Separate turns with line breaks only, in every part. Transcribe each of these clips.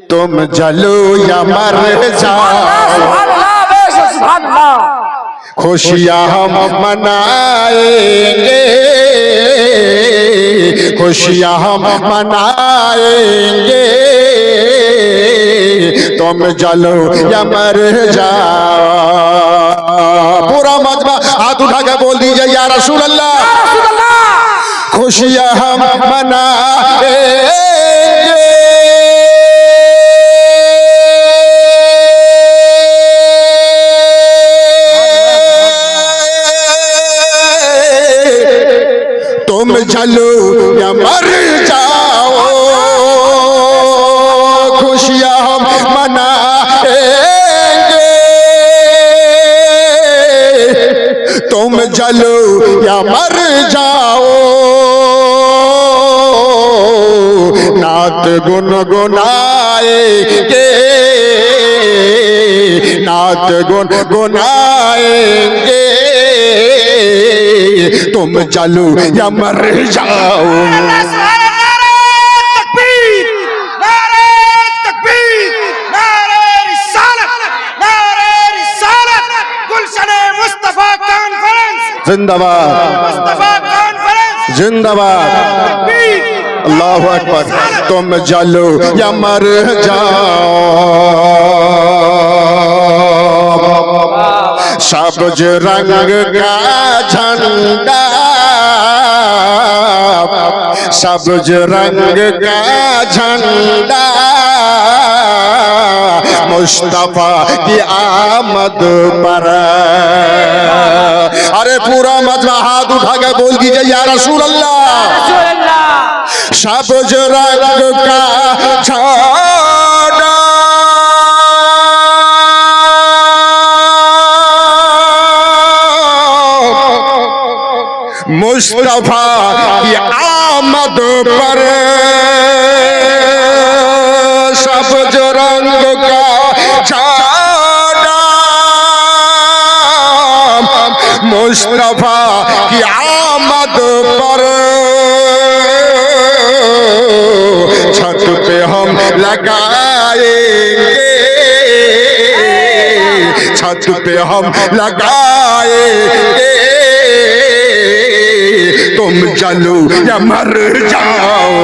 तुम जलो या मर जाओ, खुशियाँ हम मनाएंगे, खुशियाँ हम मनाएंगे। तुम जलो या मर जाओ। पूरा मजमा हाथ उठा के बोल दीजिए या रसूल अल्लाह, खुशियाँ हम मनाएंगे। तुम जलो या मर जाओ, खुशियाँ हम मनाएंगे। तुम जलो या मर जाओ, नात गुनगुनाएंगे, नात गुनगुनाएंगे। तुम चलो या मर जाओ। जिंदाबाद, जिंदाबाद, अल्लाहु अकबर। तुम चलो या मर जाओ। सबज रंग का झंडा, सबज रंग का झंडा, मुस्तफा की आमद पर। अरे पूरा मजमा हाथ उठा के बोल दीजिए या रसूल अल्लाह। सबज रंग का झंडा, मुस्तफा की आमद पर, सबज रंग का झंडा, मुस्तफा की आमद पर। छत पे हम लगाएंगे, छत पे हम लगाएंगे। तुम चलो या मर जाओ।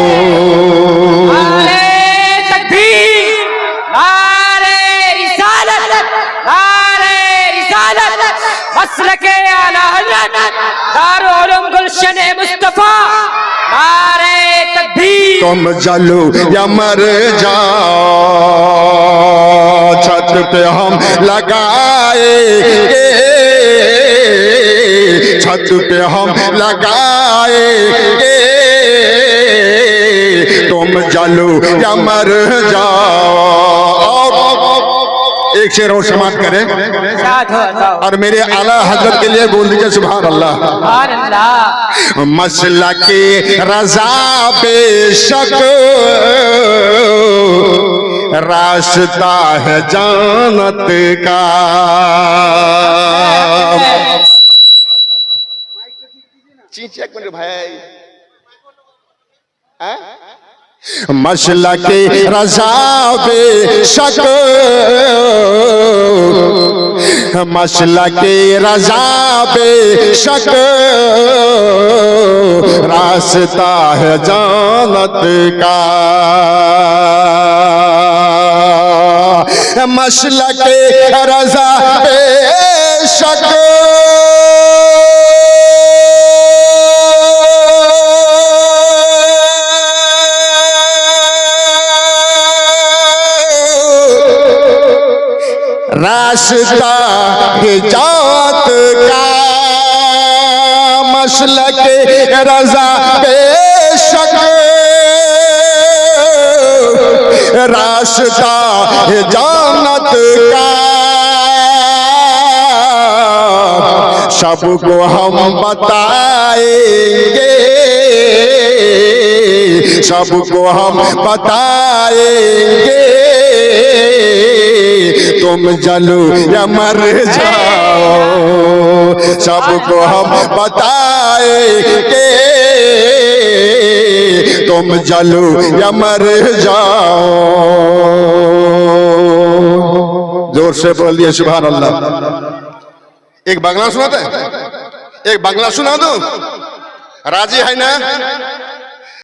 नारे तकबीर, नारे रिसालत, नारे रिसालत, मसलके आला हज़रत दारुल उलूम गुलशन मुस्तफा। नारे तकबीर।
तुम चलो या मर जाओ, छत पे हम लगाएंगे, छत पे हम लगाएंगे। तुम चलो या मर जाओ। एक शेर और समाप्त करें और मेरे आला हजरत के लिए बोल दीजिए सुभान अल्लाह। मसला के रजा बेशक रास्ता है जानत का। एक मिनट भाई, मसला के रजा बेशक, मसला के रजा बेशक रास्ता है जानत का। मसला के रजा बेशक रास्ता हिजात का। मसलक रजा बेशक रास्ता हिजानत का। सबको हम बताएंगे, सबको हम बताएंगे। तुम जलो या मर जाओ, सबको हम बताएंगे। तुम जलो या मर जाओ। जोर से बोल दिए सुभान अल्लाह। एक बांग्ला सुनाते हैं, एक बांग्ला सुना दो, राजी है ना?